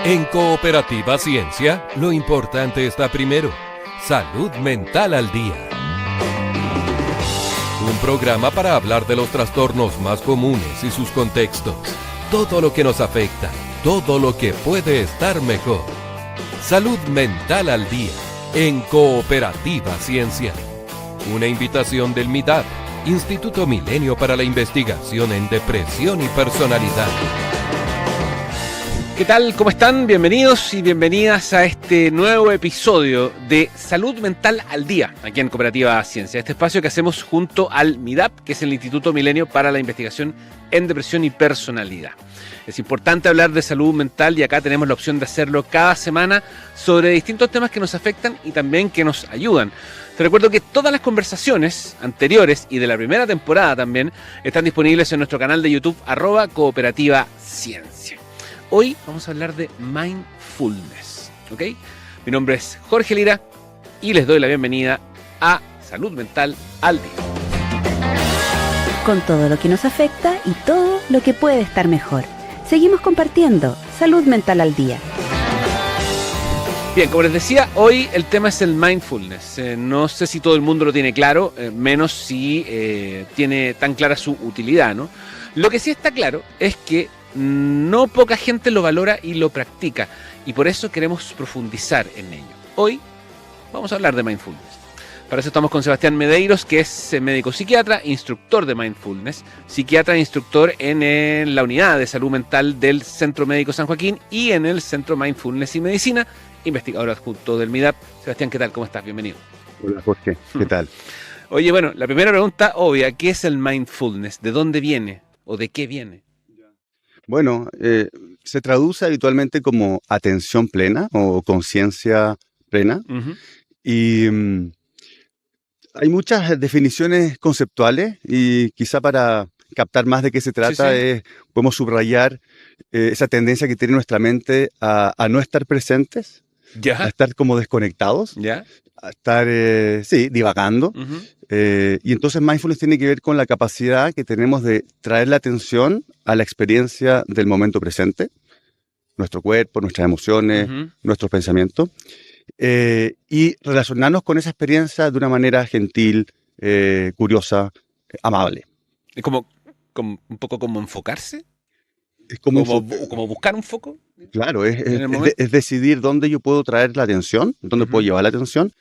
En Cooperativa Ciencia, lo importante está primero. Salud mental al día. Un programa para hablar de los trastornos más comunes y sus contextos. Todo lo que nos afecta, todo lo que puede estar mejor. Salud mental al día, en Cooperativa Ciencia. Una invitación del MIDAP, Instituto Milenio para la Investigación en Depresión y Personalidad. ¿Qué tal? ¿Cómo están? Bienvenidos y bienvenidas a este nuevo episodio de Salud Mental al Día, aquí en Cooperativa Ciencia. Este espacio que hacemos junto al MIDAP, que es el Instituto Milenio para la Investigación en Depresión y Personalidad. Es importante hablar de salud mental y acá tenemos la opción de hacerlo cada semana sobre distintos temas que nos afectan y también que nos ayudan. Te recuerdo que todas las conversaciones anteriores y de la primera temporada también están disponibles en nuestro canal de YouTube @Cooperativa Ciencia. Hoy vamos a hablar de mindfulness, ¿ok? Mi nombre es Jorge Lira y les doy la bienvenida a Salud Mental al Día. Con todo lo que nos afecta y todo lo que puede estar mejor. Seguimos compartiendo Salud Mental al Día. Bien, como les decía, hoy el tema es el mindfulness. No sé si todo el mundo lo tiene claro, menos si tiene tan clara su utilidad, ¿no? Lo que sí está claro es que no poca gente lo valora y lo practica, y por eso queremos profundizar en ello. Hoy vamos a hablar de mindfulness. Para eso estamos con Sebastián Medeiros, que es médico psiquiatra, instructor de mindfulness, psiquiatra e instructor en la unidad de salud mental del Centro Médico San Joaquín y en el Centro Mindfulness y Medicina, investigador adjunto del MIDAP. Sebastián, ¿qué tal? ¿Cómo estás? Bienvenido. Hola Jorge, ¿qué tal? Oye, bueno, la primera pregunta obvia, ¿qué es el mindfulness? ¿De dónde viene o de qué viene? Bueno, se traduce habitualmente como atención plena o conciencia plena. Uh-huh. Y hay muchas definiciones conceptuales y quizá para captar más de qué se trata, Sí. podemos subrayar esa tendencia que tiene nuestra mente a no estar presentes, a ¿Ya? estar como desconectados, ¿Ya? a estar, divagando. Uh-huh. Y entonces mindfulness tiene que ver con la capacidad que tenemos de traer la atención a la experiencia del momento presente, nuestro cuerpo, nuestras emociones, Uh-huh. nuestros pensamientos, y relacionarnos con esa experiencia de una manera gentil, curiosa, amable. Es como un poco como enfocarse, Es como, como buscar un foco. claro, es, en el es- momento. es decidir dónde yo puedo traer la atención, dónde Ujú. puedo llevar la atención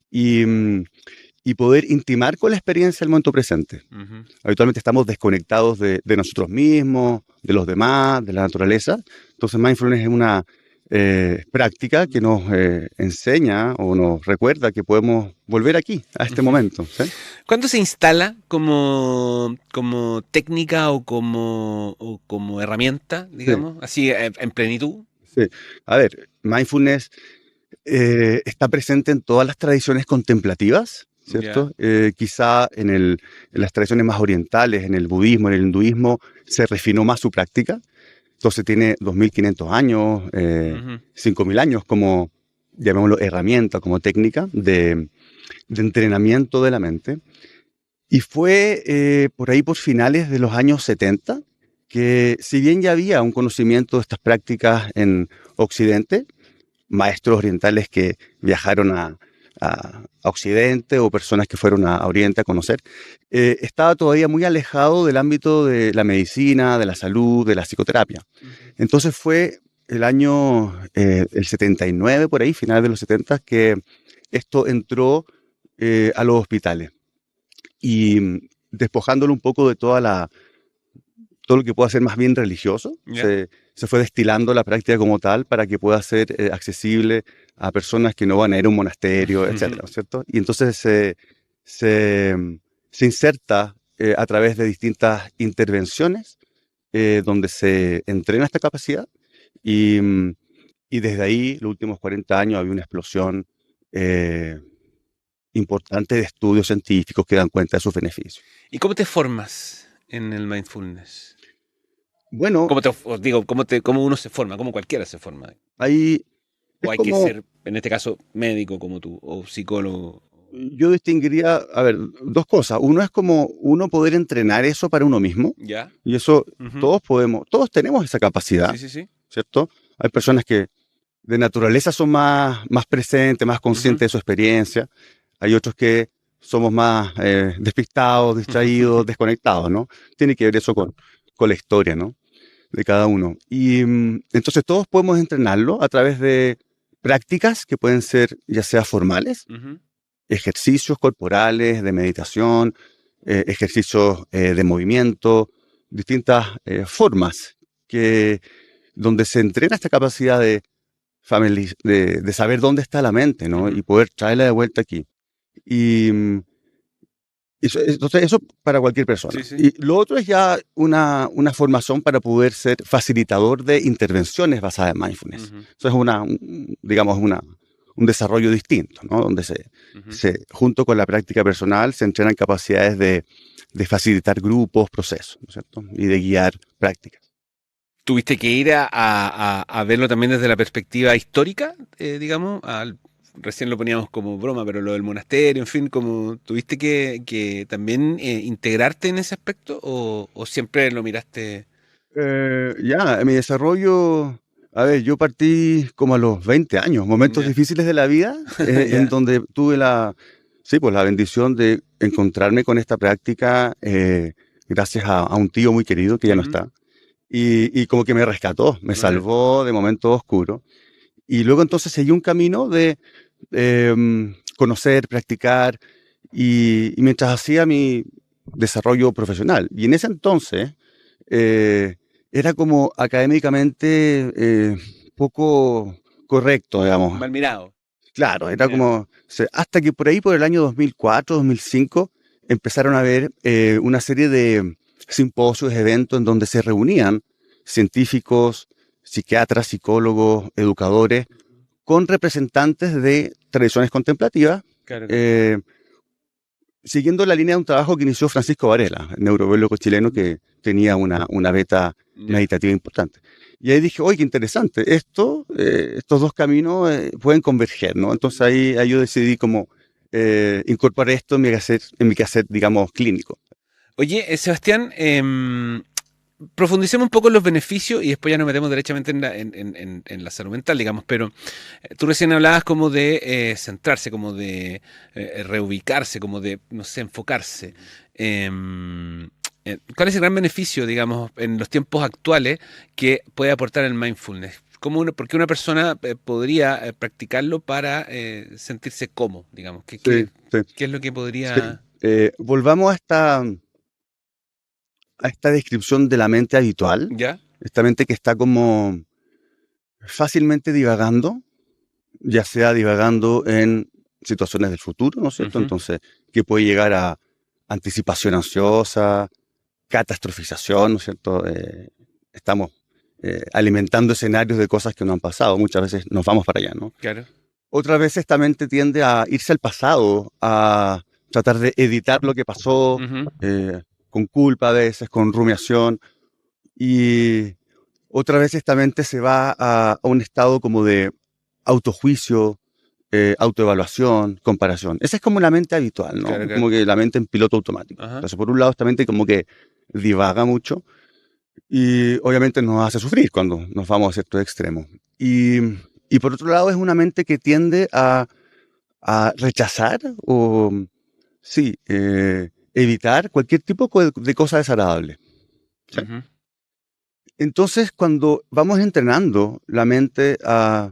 y poder intimar con la experiencia del momento presente. Uh-huh. Habitualmente estamos desconectados de nosotros mismos, de los demás, de la naturaleza. Entonces mindfulness es una práctica que nos enseña o nos recuerda que podemos volver aquí, a este Ujú. momento, ¿sí? ¿Cuándo se instala como técnica o como herramienta, digamos, así en plenitud? Sí. A ver, mindfulness está presente en todas las tradiciones contemplativas, ¿cierto? Quizá en las tradiciones más orientales, en el budismo, en el hinduismo, se refinó más su práctica. Entonces tiene 2.500 años, Ujú. 5.000 años como, llamémoslo, herramienta, como técnica de entrenamiento de la mente. Y fue por ahí por finales de los años 70 que, si bien ya había un conocimiento de estas prácticas en Occidente, maestros orientales que viajaron a Occidente o personas que fueron a Oriente a conocer, estaba todavía muy alejado del ámbito de la medicina, de la salud, de la psicoterapia. Entonces fue el año el 79, por ahí, finales de los 70, que esto entró a los hospitales y despojándolo un poco de todo lo que pueda ser más bien religioso, Ya. se fue destilando la práctica como tal para que pueda ser accesible a personas que no van a ir a un monasterio, etcétera, ¿cierto? Y entonces se inserta a través de distintas intervenciones donde se entrena esta capacidad y desde ahí, los últimos 40 años, había una explosión importante de estudios científicos que dan cuenta de sus beneficios. ¿Y cómo te formas en el mindfulness? Bueno, ¿Cómo uno se forma? ¿Cómo cualquiera se forma? ahí ¿O es hay que como, ser, en este caso, médico como tú, o psicólogo? yo distinguiría, a ver, dos cosas. Uno es como uno poder entrenar eso para uno mismo, ¿Ya? y eso Ujú. todos tenemos esa capacidad, Sí. ¿cierto? Hay personas que de naturaleza son más presentes, más conscientes de su experiencia. Hay otros que somos más despistados, distraídos, desconectados, ¿no? Tiene que ver eso con la historia, ¿no? De cada uno. Y entonces todos podemos entrenarlo a través de prácticas que pueden ser ya sea formales, ejercicios corporales, de meditación, ejercicios de movimiento, distintas formas donde se entrena esta capacidad de saber dónde está la mente, ¿no? Y poder traerla de vuelta aquí. Y entonces eso para cualquier persona. Sí. Y lo otro es ya una formación para poder ser facilitador de intervenciones basadas en mindfulness. Eso es digamos, un desarrollo distinto, ¿no? Donde junto con la práctica personal se entrenan capacidades de facilitar grupos, procesos, ¿no es cierto? Y de guiar prácticas. ¿Tuviste que ir a verlo también desde la perspectiva histórica, digamos? Recién lo poníamos como broma, pero lo del monasterio, en fin, como ¿tuviste que también integrarte en ese aspecto o siempre lo miraste? Mi desarrollo, a ver, yo partí como a los 20 años, momentos difíciles de la vida, en donde tuve la bendición de encontrarme con esta práctica gracias a un tío muy querido que ya no está. Y como que me rescató, me salvó de momentos oscuros. Y luego entonces seguí un camino de conocer, practicar, y mientras hacía mi desarrollo profesional. Y en ese entonces era como académicamente poco correcto, digamos. Mal mirado. Claro, era como... hasta que por ahí, por el año 2004, 2005, empezaron a haber una serie de simposios, eventos en donde se reunían científicos, psiquiatras, psicólogos, educadores, con representantes de tradiciones contemplativas, Claro. siguiendo la línea de un trabajo que inició Francisco Varela, neurobiólogo chileno que tenía una beta meditativa importante. Y ahí dije, oye, qué interesante, estos dos caminos pueden converger, ¿no? Entonces ahí yo decidí como incorporar esto en mi quehacer, digamos, clínico. Oye, Sebastián, profundicemos un poco en los beneficios y después ya nos metemos derechamente en la salud mental, digamos, pero tú recién hablabas como de centrarse, como de reubicarse, como de, no sé, enfocarse. ¿Cuál es el gran beneficio, digamos, en los tiempos actuales que puede aportar el mindfulness? ¿Por qué una persona podría practicarlo para sentirse cómodo, digamos? ¿Qué es lo que podría...? Volvamos a esta descripción de la mente habitual. ¿Ya? Esta mente que está como fácilmente divagando, ya sea divagando en situaciones del futuro, ¿no es cierto? Entonces, que puede llegar a anticipación ansiosa, catastrofización, ¿no es cierto? Estamos alimentando escenarios de cosas que no han pasado. Muchas veces nos vamos para allá, ¿no? Claro. Otras veces esta mente tiende a irse al pasado, a tratar de editar lo que pasó, con culpa a veces, con rumiación. Y otra vez esta mente se va a un estado como de autojuicio, autoevaluación, comparación. Esa es como la mente habitual, ¿no? Claro. Como que la mente en piloto automático. Entonces, por un lado, esta mente como que divaga mucho y obviamente nos hace sufrir cuando nos vamos a ciertos extremos. Y por otro lado, es una mente que tiende a rechazar o, evitar cualquier tipo de cosa desagradable. ¿Sí? Entonces, cuando vamos entrenando la mente a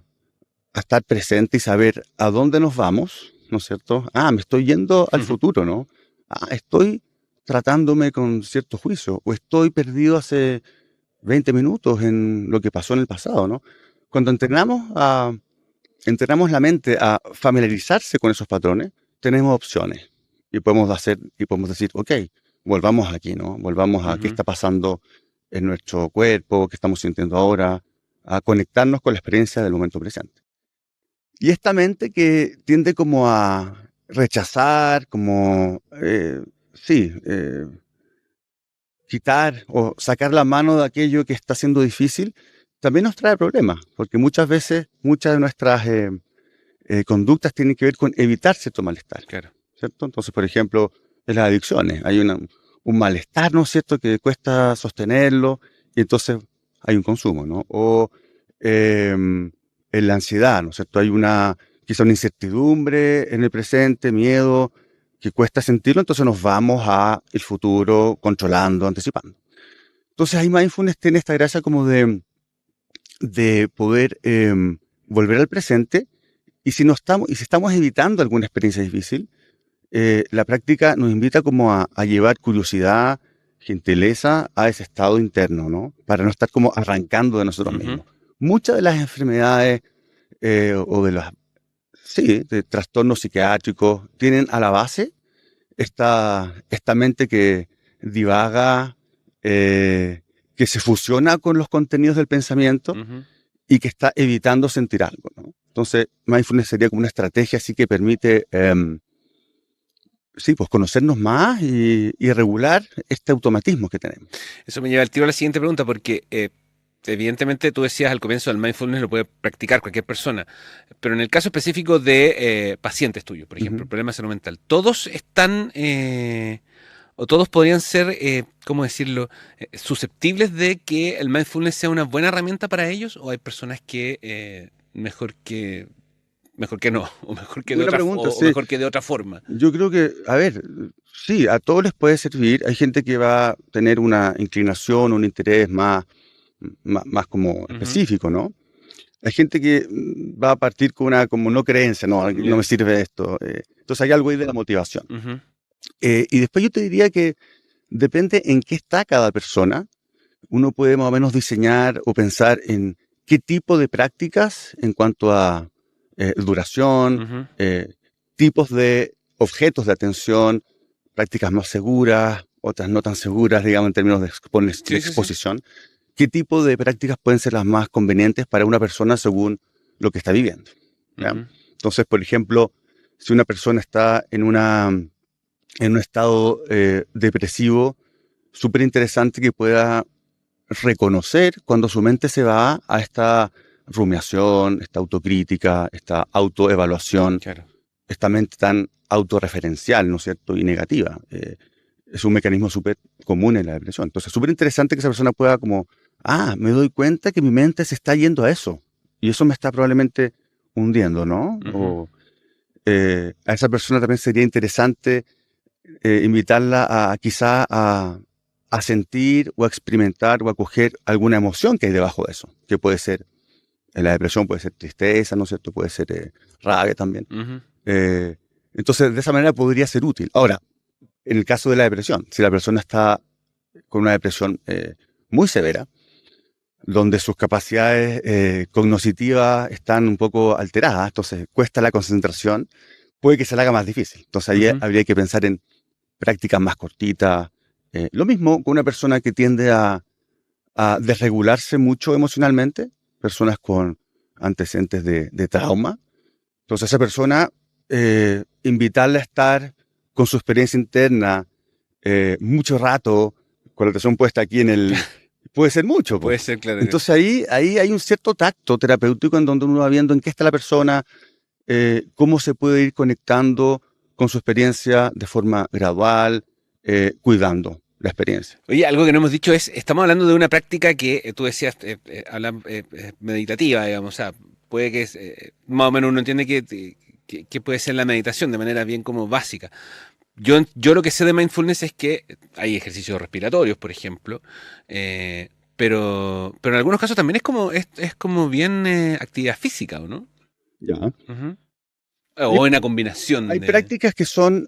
estar presente y saber a dónde nos vamos, ¿no es cierto? Me estoy yendo al futuro, ¿no? Estoy tratándome con cierto juicio, o estoy perdido hace 20 minutos en lo que pasó en el pasado, ¿no? Cuando entrenamos la mente a familiarizarse con esos patrones, tenemos opciones y podemos decir, ok, volvamos aquí, ¿no? Volvamos a qué está pasando en nuestro cuerpo, qué estamos sintiendo ahora, a conectarnos con la experiencia del momento presente. Y esta mente que tiende como a rechazar, como, quitar o sacar la mano de aquello que está siendo difícil, también nos trae problemas, porque muchas veces, muchas de nuestras conductas tienen que ver con evitar cierto malestar. Claro. ¿Cierto? Entonces, por ejemplo, en las adicciones hay un malestar, ¿no es cierto?, que cuesta sostenerlo y entonces hay un consumo, ¿no? O en la ansiedad, ¿no es cierto? Hay quizá una incertidumbre en el presente, miedo, que cuesta sentirlo, entonces nos vamos al futuro controlando, anticipando. Entonces ahí mindfulness tiene esta gracia como de poder volver al presente, y si estamos evitando alguna experiencia difícil, la práctica nos invita como a llevar curiosidad, gentileza a ese estado interno, ¿no? Para no estar como arrancando de nosotros mismos. Muchas de las enfermedades o de trastornos psiquiátricos tienen a la base esta mente que divaga, que se fusiona con los contenidos del pensamiento y que está evitando sentir algo, ¿no? Entonces, mindfulness sería como una estrategia así que permite pues conocernos más y regular este automatismo que tenemos. Eso me lleva al tiro a la siguiente pregunta, porque evidentemente tú decías al comienzo, el mindfulness lo puede practicar cualquier persona, pero en el caso específico de pacientes tuyos, por ejemplo, problemas de salud mental, ¿todos están o todos podrían ser, ¿cómo decirlo?, susceptibles de que el mindfulness sea una buena herramienta para ellos, o hay personas que mejor que no, o mejor que mejor que de otra forma? Yo creo que, a ver, sí, a todos les puede servir. Hay gente que va a tener una inclinación, un interés más como específico, ¿no? Hay gente que va a partir con una como no creencia, no me sirve esto. Entonces hay algo ahí de la motivación. Y después yo te diría que depende en qué está cada persona. Uno puede más o menos diseñar o pensar en qué tipo de prácticas en cuanto a duración, tipos de objetos de atención, prácticas más seguras, otras no tan seguras, digamos, en términos de exposición. ¿Qué tipo de prácticas pueden ser las más convenientes para una persona según lo que está viviendo? Entonces, por ejemplo, si una persona está en un estado depresivo, súper interesante que pueda reconocer cuando su mente se va a esta rumiación, esta autocrítica, esta autoevaluación, esta mente tan autorreferencial, ¿no es cierto?, y negativa. Es un mecanismo súper común en la depresión. Entonces, súper interesante que esa persona pueda como, me doy cuenta que mi mente se está yendo a eso, y eso me está probablemente hundiendo, ¿no? O a esa persona también sería interesante invitarla quizá a sentir o a experimentar o a coger alguna emoción que hay debajo de eso, que puede ser, en la depresión puede ser tristeza, ¿no es cierto? Puede ser rabia también. Entonces, de esa manera podría ser útil. Ahora, en el caso de la depresión, si la persona está con una depresión muy severa, donde sus capacidades cognitivas están un poco alteradas, entonces cuesta la concentración, puede que se la haga más difícil. Entonces ahí habría que pensar en prácticas más cortitas. Lo mismo con una persona que tiende a desregularse mucho emocionalmente, personas con antecedentes de trauma. Entonces esa persona, invitarla a estar con su experiencia interna mucho rato, con la atención puesta aquí puede ser mucho. Puede ser, claro. Entonces ahí hay un cierto tacto terapéutico en donde uno va viendo en qué está la persona, cómo se puede ir conectando con su experiencia de forma gradual, cuidando la experiencia. Oye, algo que no hemos dicho estamos hablando de una práctica que tú decías, meditativa, digamos, o sea, puede que más o menos uno entiende que puede ser la meditación de manera bien como básica. Yo lo que sé de mindfulness es que hay ejercicios respiratorios, por ejemplo, pero en algunos casos también es como bien actividad física, ¿o no? Ya. O una combinación. Hay prácticas que son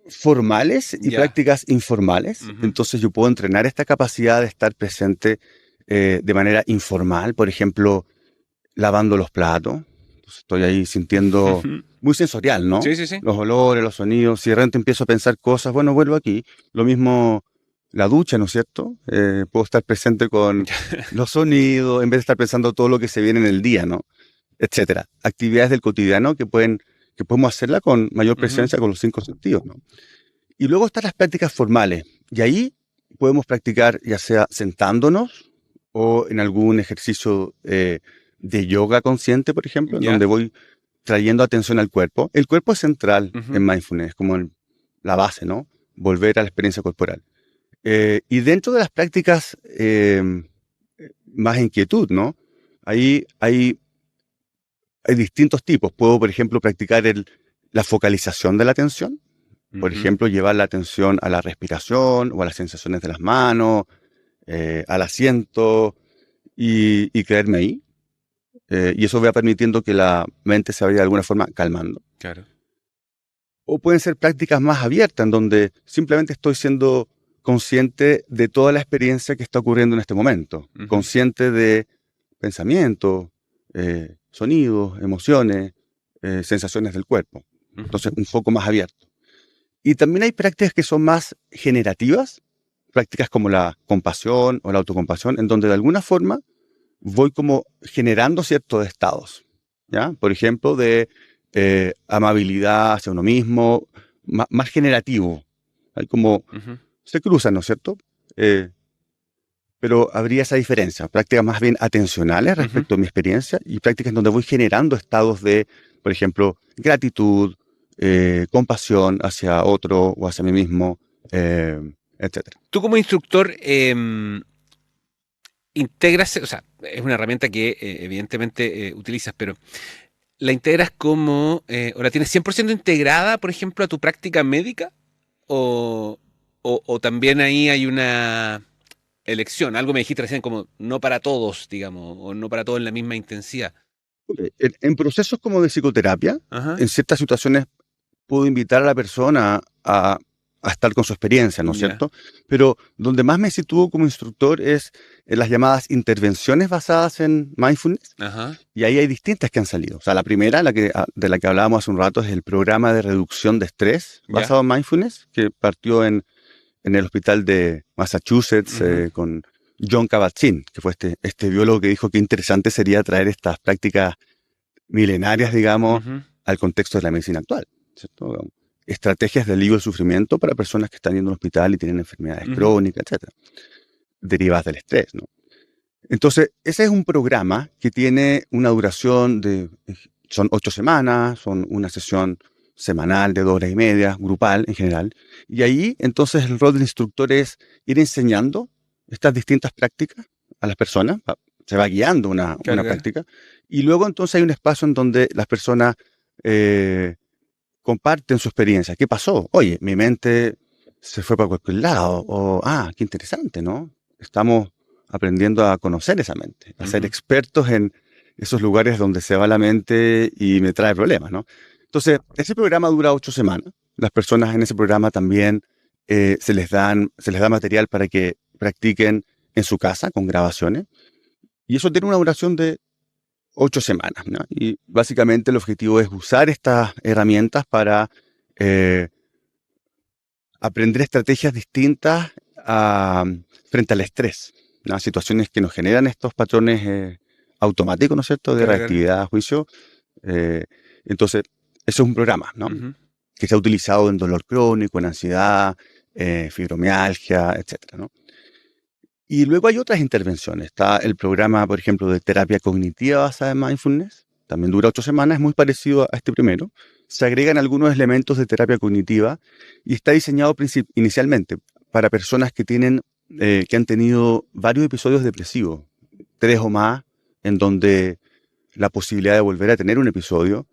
formales y prácticas informales. Entonces yo puedo entrenar esta capacidad de estar presente de manera informal, por ejemplo, lavando los platos. Entonces estoy ahí sintiendo muy sensorial, ¿no? Sí. Los olores, los sonidos. Si de repente empiezo a pensar cosas, bueno, vuelvo aquí. Lo mismo la ducha, ¿no es cierto? Puedo estar presente con los sonidos en vez de estar pensando todo lo que se viene en el día, ¿no? Etcétera. Actividades del cotidiano que podemos hacerla con mayor presencia con los 5 sentidos, ¿no? Y luego están las prácticas formales. Y ahí podemos practicar ya sea sentándonos o en algún ejercicio de yoga consciente, por ejemplo, donde voy trayendo atención al cuerpo. El cuerpo es central en mindfulness, como la base, ¿no? Volver a la experiencia corporal. Y dentro de las prácticas más en quietud, ¿no? Ahí hay distintos tipos. Puedo, por ejemplo, practicar la focalización de la atención. Por ejemplo, llevar la atención a la respiración o a las sensaciones de las manos, al asiento y quedarme ahí. Y eso va permitiendo que la mente se vaya de alguna forma calmando. Claro. O pueden ser prácticas más abiertas, en donde simplemente estoy siendo consciente de toda la experiencia que está ocurriendo en este momento. Consciente de pensamientos, sonidos, emociones, sensaciones del cuerpo. Entonces, un foco más abierto. Y también hay prácticas que son más generativas, prácticas como la compasión o la autocompasión, en donde de alguna forma voy como generando ciertos estados, ¿ya? Por ejemplo, de amabilidad hacia uno mismo, más generativo. Hay como, se cruzan, ¿no es cierto? Pero habría esa diferencia, prácticas más bien atencionales respecto a mi experiencia y prácticas donde voy generando estados de, por ejemplo, gratitud, compasión hacia otro o hacia mí mismo, etc. Tú como instructor integras, o sea, es una herramienta que evidentemente utilizas, pero ¿la integras como, o la tienes 100% integrada, por ejemplo, a tu práctica médica? ¿O también ahí hay una elección? Algo me dijiste recién como no para todos, digamos, o no para todos en la misma intensidad. En procesos como de psicoterapia, en ciertas situaciones puedo invitar a la persona a estar con su experiencia, ¿no es cierto? Pero donde más me sitúo como instructor es en las llamadas intervenciones basadas en mindfulness. Y ahí hay distintas que han salido. O sea, la primera, de la que hablábamos hace un rato, es el programa de reducción de estrés basado en mindfulness, que partió en el hospital de Massachusetts con John Kabat-Zinn, que fue este biólogo que dijo que interesante sería traer estas prácticas milenarias, digamos, al contexto de la medicina actual, ¿cierto? Estrategias de alivio del sufrimiento para personas que están yendo al hospital y tienen enfermedades crónicas, etcétera, derivadas del estrés, ¿no? Entonces, ese es un programa que tiene una duración son 8 semanas, son una sesión semanal de 2 horas y media, grupal en general, y ahí entonces el rol del instructor es ir enseñando estas distintas prácticas a las personas, se va guiando una práctica, y luego entonces hay un espacio en donde las personas comparten su experiencia. ¿Qué pasó? Oye, mi mente se fue para cualquier lado. O, qué interesante, ¿no? Estamos aprendiendo a conocer esa mente, a ser expertos en esos lugares donde se va la mente y me trae problemas, ¿no? Entonces, ese programa dura 8 semanas. Las personas en ese programa también se les da material para que practiquen en su casa con grabaciones. Y eso tiene una duración de 8 semanas, ¿no? Y básicamente el objetivo es usar estas herramientas para aprender estrategias distintas frente al estrés, ¿no? Situaciones que nos generan estos patrones automáticos, ¿no es cierto?, de reactividad, juicio. Entonces, eso es un programa, ¿no? Que se ha utilizado en dolor crónico, en ansiedad, fibromialgia, etcétera, ¿no? Y luego hay otras intervenciones. Está el programa, por ejemplo, de terapia cognitiva basada en mindfulness. También dura 8 semanas, es muy parecido a este primero. Se agregan algunos elementos de terapia cognitiva y está diseñado inicialmente para personas que han tenido varios episodios depresivos, 3 o más, en donde la posibilidad de volver a tener un episodio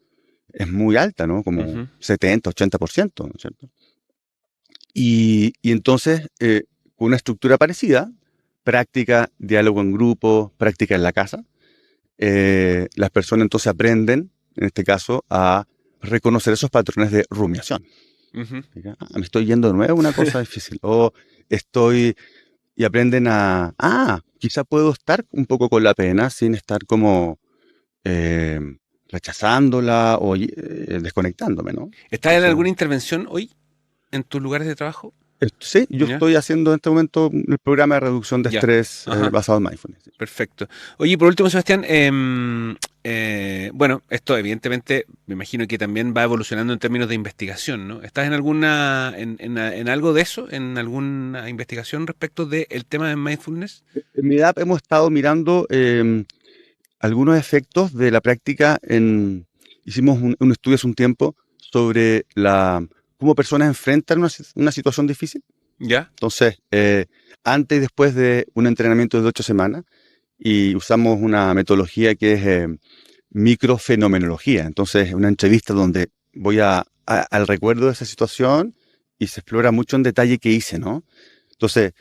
es muy alta, ¿no? Como 70, 80%, ¿no es cierto? Y entonces, con una estructura parecida, práctica, diálogo en grupo, práctica en la casa, las personas entonces aprenden, en este caso, a reconocer esos patrones de rumiación. Me estoy yendo de nuevo, una cosa difícil. Y aprenden quizá puedo estar un poco con la pena sin estar como rechazándola o desconectándome, ¿no? ¿Estás en alguna intervención hoy en tus lugares de trabajo? Sí, yo estoy haciendo en este momento el programa de reducción de estrés basado en mindfulness. Perfecto. Oye, por último, Sebastián, bueno, esto evidentemente me imagino que también va evolucionando en términos de investigación, ¿no? ¿Estás en alguna, en algo de eso, en alguna investigación respecto del tema de mindfulness? En MIDAP hemos estado mirando algunos efectos de la práctica. Hicimos un estudio hace un tiempo sobre cómo personas enfrentan una situación difícil. ¿Ya? Entonces, antes y después de un entrenamiento de 8 semanas, y usamos una metodología que es microfenomenología. Entonces, es una entrevista donde voy al recuerdo de esa situación y se explora mucho en detalle qué hice, ¿no? Entonces,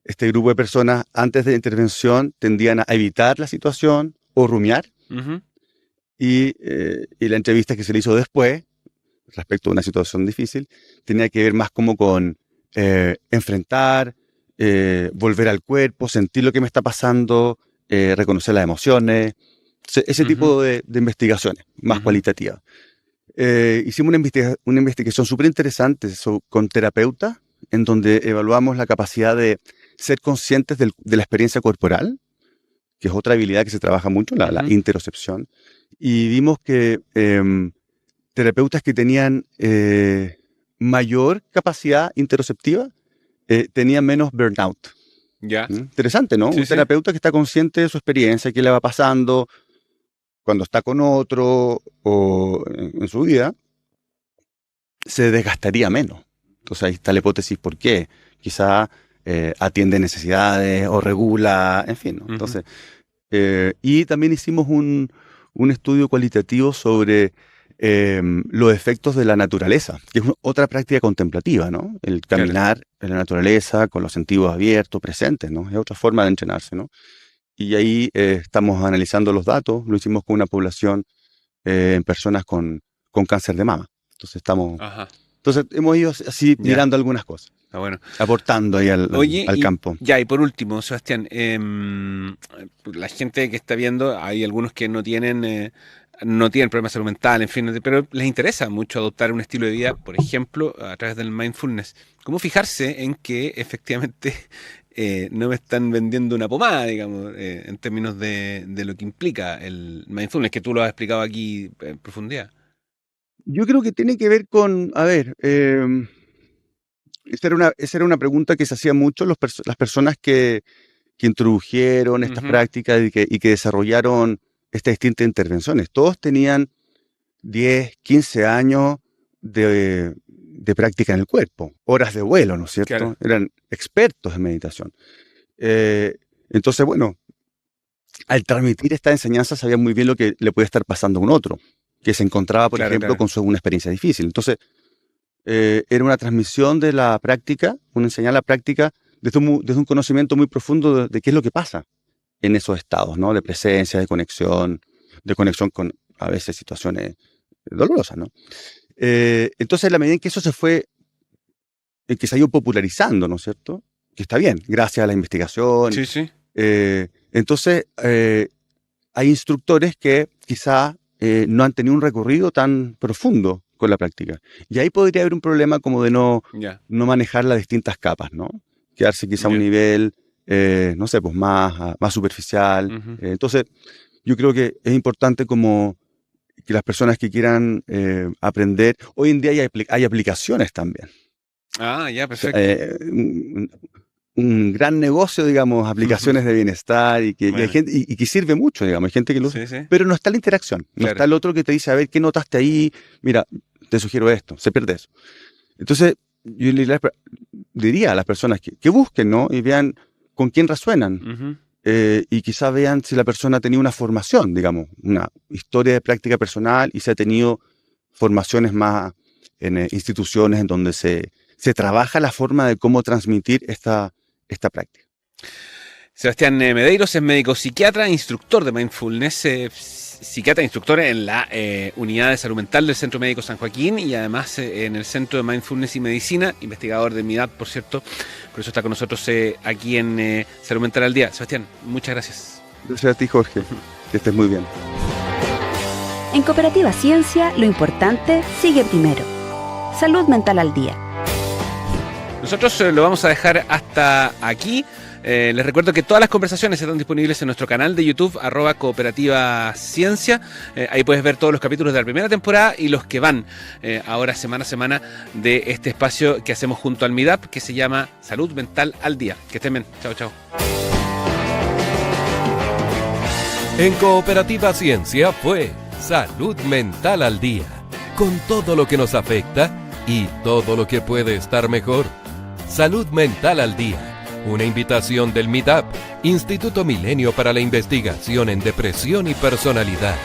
este grupo de personas antes de la intervención tendían a evitar la situación o rumiar. Ujú. Y la entrevista que se le hizo después, respecto a una situación difícil, tenía que ver más como con enfrentar, volver al cuerpo, sentir lo que me está pasando, reconocer las emociones, ese tipo de investigaciones más cualitativas. Hicimos una investigación súper interesante con terapeutas, en donde evaluamos la capacidad de ser conscientes de la experiencia corporal, que es otra habilidad que se trabaja mucho, la interocepción. Y vimos que terapeutas que tenían mayor capacidad interoceptiva tenían menos burnout. Ya. Interesante, ¿no? Sí, Un sí. terapeuta que está consciente de su experiencia, qué le va pasando cuando está con otro o en su vida, se desgastaría menos. Entonces ahí está la hipótesis por qué. Quizá atiende necesidades o regula, en fin, ¿no? Entonces, y también hicimos un estudio cualitativo sobre los efectos de la naturaleza, que es otra práctica contemplativa, ¿no? El caminar en la naturaleza con los sentidos abiertos, presentes, ¿no? Es otra forma de entrenarse, ¿no? Y ahí estamos analizando los datos, lo hicimos con una población en personas con cáncer de mama. Entonces entonces hemos ido así mirando algunas cosas. Está bueno. Aportando ahí al campo. Ya, y por último, Sebastián, la gente que está viendo, hay algunos que no tienen problemas de salud mental, en fin, pero les interesa mucho adoptar un estilo de vida, por ejemplo, a través del mindfulness. ¿Cómo fijarse en que efectivamente no me están vendiendo una pomada, digamos, en términos de lo que implica el mindfulness, que tú lo has explicado aquí en profundidad? Yo creo que tiene que ver con, esa era una pregunta que se hacía mucho las personas que introdujeron estas prácticas y que desarrollaron estas distintas intervenciones. Todos tenían 10, 15 años de práctica en el cuerpo, horas de vuelo, ¿no es cierto? Claro. Eran expertos en meditación. Entonces, bueno, al transmitir esta enseñanza sabían muy bien lo que le puede estar pasando a un otro, que se encontraba, por ejemplo, con una experiencia difícil. Entonces, era una transmisión de la práctica, una enseñar la práctica desde un conocimiento muy profundo de qué es lo que pasa en esos estados, ¿no? De presencia, de conexión con, a veces, situaciones dolorosas, ¿no? Entonces, en la medida en que eso que se ha ido popularizando, ¿no es cierto? Que está bien, gracias a la investigación. Sí, sí. Entonces, hay instructores que quizá no han tenido un recorrido tan profundo con la práctica. Y ahí podría haber un problema como de no manejar las distintas capas, ¿no? Quedarse quizá a un nivel, no sé, pues más superficial. Entonces, yo creo que es importante como que las personas que quieran aprender, hoy en día hay aplicaciones también. Ah, ya, perfecto. Un gran negocio, digamos, aplicaciones de bienestar y hay gente, y que sirve mucho, digamos, hay gente que lo usa, pero no está la interacción, no está el otro que te dice, a ver, ¿qué notaste ahí? Mira, te sugiero esto, se pierde eso. Entonces, yo diría a las personas que busquen, ¿no? Y vean con quién resuenan. Y quizá vean si la persona ha tenido una formación, digamos, una historia de práctica personal y se ha tenido formaciones más en instituciones en donde se trabaja la forma de cómo transmitir esta práctica. Sebastián Medeiros es médico psiquiatra, instructor de mindfulness, psiquiatra instructor en la unidad de salud mental del Centro Médico San Joaquín y además en el Centro de Mindfulness y Medicina, investigador de MIDAP, por cierto. Por eso está con nosotros aquí en Salud Mental al Día. Sebastián, muchas gracias. Gracias a ti, Jorge. Que estés muy bien. En Cooperativa Ciencia, lo importante sigue primero. Salud Mental al Día. Nosotros lo vamos a dejar hasta aquí. Les recuerdo que todas las conversaciones están disponibles en nuestro canal de YouTube, @Cooperativa Ciencia. Ahí puedes ver todos los capítulos de la primera temporada y los que van ahora semana a semana de este espacio que hacemos junto al MIDAP, que se llama Salud Mental al Día. Que estén bien. Chao, chao. En Cooperativa Ciencia fue Salud Mental al Día, con todo lo que nos afecta y todo lo que puede estar mejor. Salud Mental al Día, Una invitación del MIDAP, Instituto Milenio para la Investigación en Depresión y Personalidad.